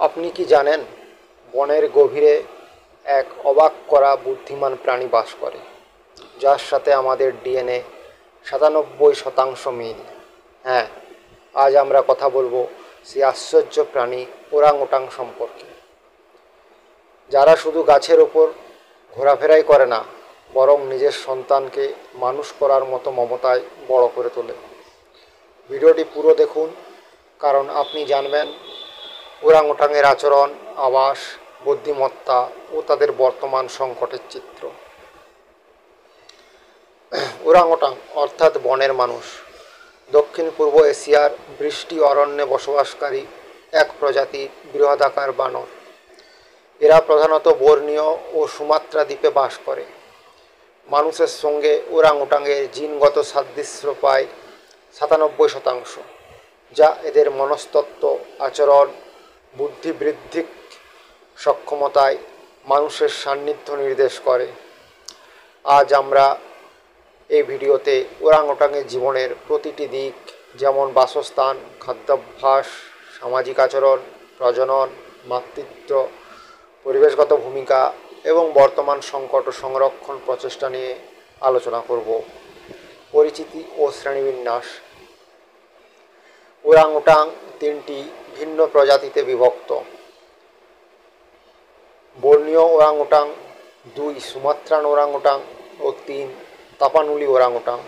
আপনি কি জানেন, বনের গভীরে এক অবাক করা বুদ্ধিমান প্রাণী বাস করে, যার সাথে আমাদের ডিএনএ 97% মিল। হ্যাঁ, আজ আমরা কথা বলবো সেই আশ্চর্য প্রাণী ওরাংওটাং সম্পর্কে, যারা শুধু গাছের ওপর ঘোরাফেরাই করে না, বরং নিজের সন্তানকে মানুষ করার মতো মমতায় বড় করে তোলে। ভিডিওটি পুরো দেখুন, কারণ আপনি জানবেন ওরাংওটাংয়ের আচরণ, আবাস, বুদ্ধিমত্তা ও তাদের বর্তমান সংকটের চিত্র। ওরাংওটাং অর্থাৎ বনের মানুষ দক্ষিণ পূর্ব এশিয়ার বৃষ্টি অরণ্যে বসবাসকারী এক প্রজাতির বৃহদাকার বানর। এরা প্রধানত বোর্নিও ও সুমাত্রা দ্বীপে বাস করে। মানুষের সঙ্গে ওরাংওটাংয়ের জিনগত সাদৃশ্য প্রায় 97%, যা এদের মনস্তত্ত্ব, আচরণ, বুদ্ধিবৃদ্ধিক সক্ষমতায় মানুষের সান্নিধ্য নির্দেশ করে। আজ আমরা এই ভিডিওতে ওরাংওটাংয়ের জীবনের প্রতিটি দিক, যেমন বাসস্থান, খাদ্যাভ্যাস, সামাজিক আচরণ, প্রজনন, মাতৃত্ব, পরিবেশগত ভূমিকা এবং বর্তমান সংকট ও সংরক্ষণ প্রচেষ্টা নিয়ে আলোচনা করব। পরিচিতি ও শ্রেণীবিন্যাস। ওরাংওটাং তিনটি ভিন্ন প্রজাতিতে বিভক্ত: বোর্নিও ওরাংওটাং, 2 সুমাত্রান ওরাংওটাং ও 3 তাপানুলি ওরাংওটাং।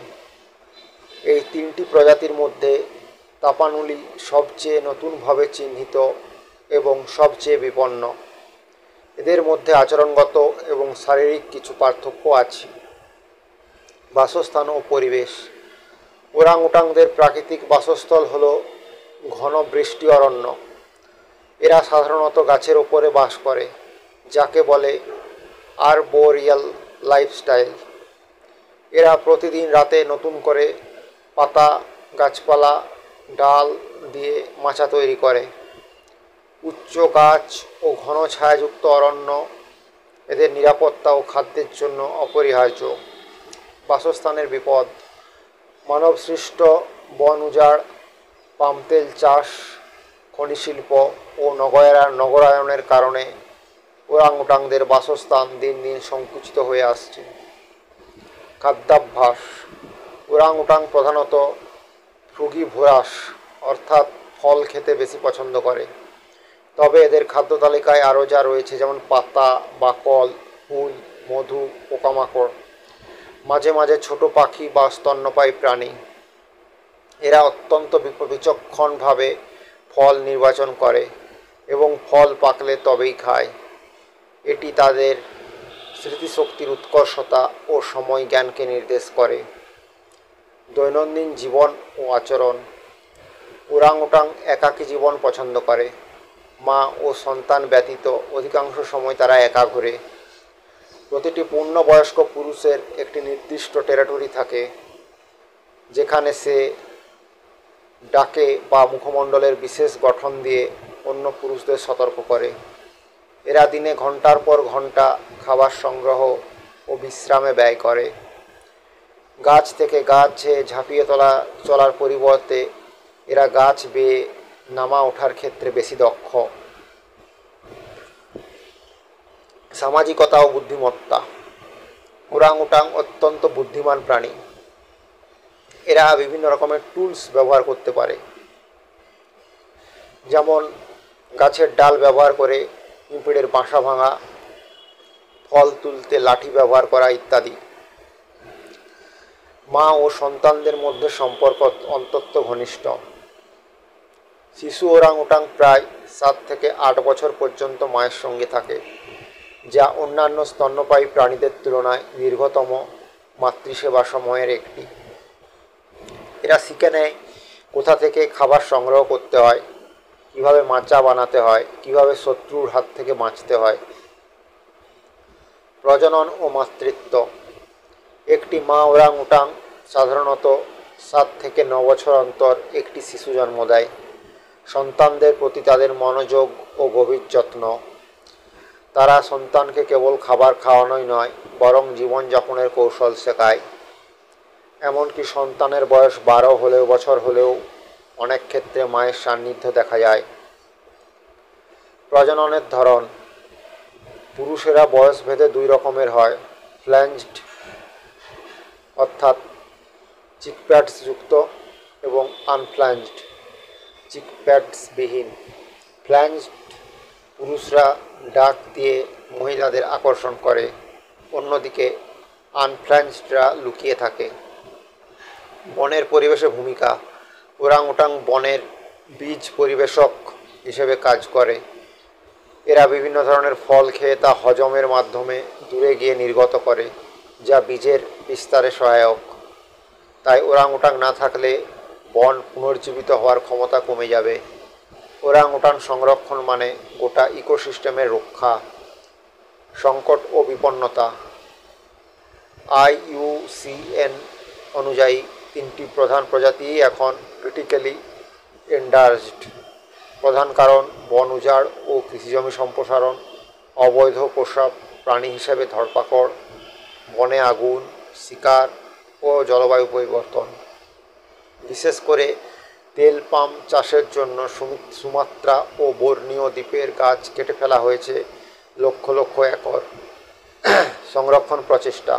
এই তিনটি প্রজাতির মধ্যে তাপানুলি সবচেয়ে নতুনভাবে চিহ্নিত এবং সবচেয়ে বিপন্ন। এদের মধ্যে আচরণগত এবং শারীরিক কিছু পার্থক্য আছে। বাসস্থান ও পরিবেশ। ওরাংওটাংদের প্রাকৃতিক বাসস্থল হল ঘন বৃষ্টি অরণ্য। এরা সাধারণত গাছের ওপরে বাস করে, যাকে বলে আরবোরিয়াল লাইফস্টাইল। এরা প্রতিদিন রাতে নতুন করে পাতা, গাছপালা, ডাল দিয়ে মাচা তৈরি করে। উচ্চ গাছ ও ঘন ছায়াযুক্ত অরণ্য এদের নিরাপত্তা ও খাদ্যের জন্য অপরিহার্য। বাসস্থানের বিপদ। মানবসৃষ্ট বন উজাড়, পামতেল চাষ, খনি শিল্প ও নগরায়নের কারণে ওরাংওটাংদের বাসস্থান দিন দিন সংকুচিত হয়ে আসছে। খাদ্যাভ্যাস। ওরাংওটাং প্রধানত ফ্রুগিভোরাস অর্থাৎ ফল খেতে বেশি পছন্দ করে। তবে এদের খাদ্য তালিকায় আরও যা রয়েছে, যেমন পাতা, বাকল, ফুল, মধু, পোকামাকড়, মাঝে মাঝে ছোট পাখি বা স্তন্যপায়ী প্রাণী। এরা অত্যন্ত বিচক্ষণভাবে ফল নির্বাচন করে এবং ফল পাকলে তবেই খায়। এটি তাদের স্মৃতিশক্তির উৎকর্ষতা ও সময় জ্ঞানকে নির্দেশ করে। দৈনন্দিন জীবন ও আচরণ। ওরাংওটাং একাকী জীবন পছন্দ করে। মা ও সন্তান ব্যতীত অধিকাংশ সময় তারা একা ঘোরে। প্রতিটি পূর্ণবয়স্ক পুরুষের একটি নির্দিষ্ট টেরিটরি থাকে, যেখানে সে ডাকে বা মুখমণ্ডলের বিশেষ গঠন দিয়ে অন্য পুরুষদের সতর্ক করে। এরা দিনে ঘন্টার পর ঘন্টা খাবার সংগ্রহ ও বিশ্রামে ব্যয় করে। গাছ থেকে গাছে ঝাঁপিয়ে চলার পরিবর্তে এরা গাছ বেয়ে নামা ওঠার ক্ষেত্রে বেশি দক্ষ। সামাজিকতা ও বুদ্ধিমত্তা। ওরাংওটাং অত্যন্ত বুদ্ধিমান প্রাণী। এরা বিভিন্ন রকমের টুলস ব্যবহার করতে পারে, যেমন গাছের ডাল ব্যবহার করে পিঁপড়ের বাসা ভাঙা, ফল তুলতে লাঠি ব্যবহার করা ইত্যাদি। মা ও সন্তানদের মধ্যে সম্পর্ক অত্যন্ত ঘনিষ্ঠ। শিশু ওরাংওটাং প্রায় 7 থেকে 8 বছর পর্যন্ত মায়ের সঙ্গে থাকে, যা অন্যান্য স্তন্যপায়ী প্রাণীদের তুলনায় দীর্ঘতম মাতৃসেবা সময়ের একটি। এরা শিখে নেয় কোথা থেকে খাবার সংগ্রহ করতে হয়, কীভাবে মাচা বানাতে হয়, কীভাবে শত্রুর হাত থেকে বাঁচতে হয়। প্রজনন ও মাতৃত্ব। একটি মা ওরাংওটাং সাধারণত 7 থেকে 9 বছর অন্তর একটি শিশু জন্ম দেয়। সন্তানদের প্রতি তাদের মনোযোগ ও গভীর যত্ন। তারা সন্তানকে কেবল খাবার খাওয়ানোই নয়, বরং জীবনযাপনের কৌশল শেখায়। এমনকি সন্তানের বয়স 12 বছর হলেও অনেক ক্ষেত্রে মায়ের সান্নিধ্য দেখা যায়। প্রজননের ধরন, পুরুষেরা বয়স ভেদে 2 রকমের হয়, ফ্ল্যাঞ্জড অর্থাৎ চিকপ্যাডস যুক্ত এবং আনফ্ল্যাঞ্জড চিকপ্যাডসবিহীন। ফ্ল্যাঞ্জড পুরুষরা ডাক দিয়ে মহিলাদের আকর্ষণ করে, অন্যদিকে আনফ্ল্যাঞ্জডরা লুকিয়ে থাকে। বনের পরিবেশে ভূমিকা, ওরাংউটাং বনের বীজ পরিবেশক হিসেবে কাজ করে। এরা বিভিন্ন ধরনের ফল খেয়ে তা হজমের মাধ্যমে দূরে গিয়ে নির্গত করে, যা বীজের বিস্তারে সহায়ক। তাই ওরাংউটাং না থাকলে বন পুনর্জীবিত হওয়ার ক্ষমতা কমে যাবে। ওরাংউটাং সংরক্ষণ মানে গোটা ইকোসিস্টেমের রক্ষা। সংকট ও বিপন্নতা, IUCN অনুযায়ী 3টি প্রধান প্রজাতিই এখন ক্রিটিক্যালি এন্ডার্জড। প্রধান কারণ বন উজাড় ও কৃষিজমি সম্প্রসারণ, অবৈধ পোষা প্রাণী হিসেবে ধরপাকড়, বনে আগুন, শিকার ও জলবায়ু পরিবর্তন। বিশেষ করে তেল পাম চাষের জন্য সুমাত্রা ও বোর্নিও দ্বীপের গাছ কেটে ফেলা হয়েছে লক্ষ লক্ষ একর। সংরক্ষণ প্রচেষ্টা,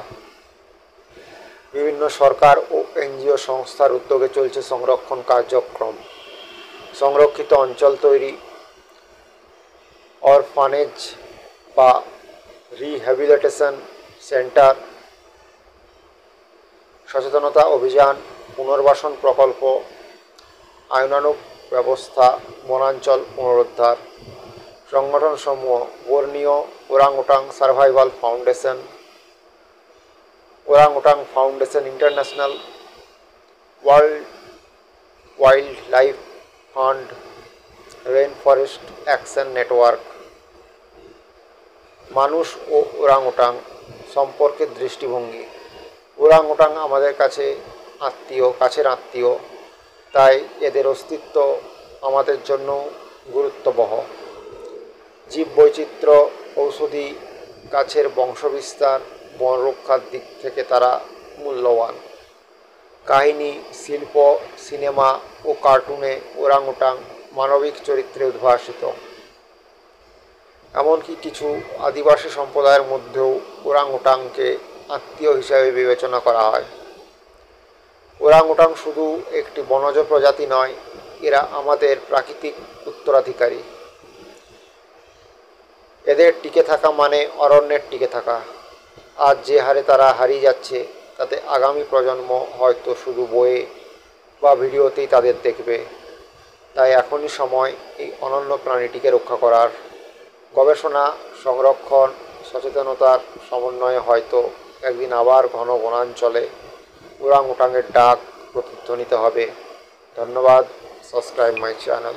বিভিন্ন সরকার ও NGO সংস্থার উদ্যোগে চলছে সংরক্ষণ কার্যক্রম। সংরক্ষিত অঞ্চল তৈরি, অরফানেজ বা রিহ্যাবিলিটেশন সেন্টার, সচেতনতা অভিযান, পুনর্বাসন প্রকল্প, আইনানুগ ব্যবস্থা, বনাঞ্চল পুনরুদ্ধার। সংগঠনসমূহ Borneo orangutan survival foundation, orangutan foundation international, world wildlife fund, rain forest action network. মানুষ ও ওরাংউটাং সম্পর্কের দৃষ্টিভঙ্গি, ওরাংউটাং আমাদের কাছে কাছের আত্মীয়, তাই এদের অস্তিত্ব আমাদের জন্য গুরুত্ববহ। জীববৈচিত্র্য, ঔষধি গাছের বংশবিস্তার, বন রক্ষার দিক থেকে তারা মূল্যবান। কাহিনী, শিল্প, সিনেমা ও কার্টুনে ওরাংউটাং মানবিক চরিত্রে উদ্ভাসিত। এমনকি কিছু আদিবাসী সম্প্রদায়ের মধ্যেও ওরাংউটাংকে আত্মীয় হিসাবে বিবেচনা করা হয়। ওরাংউটাং শুধু একটি বনজ প্রজাতি নয়, এরা আমাদের প্রাকৃতিক উত্তরাধিকারী। এদের টিকে থাকা মানে অরণ্যের টিকে থাকা। আজ যে হারে তারা হারিয়ে যাচ্ছে, তাতে আগামী প্রজন্ম হয়তো শুধু বইয়ে বা ভিডিওতেই তাদের দেখবে। তাই এখনই সময় এই অনন্য প্রাণীটিকে রক্ষা করার। গবেষণা, সংরক্ষণ, সচেতনতার সমন্বয়ে হয়তো একদিন আবার ঘন বনাঞ্চলে ওরাংউটাংয়ের ডাক প্রতিধ্বনিত হবে। ধন্যবাদ। Subscribe my channel.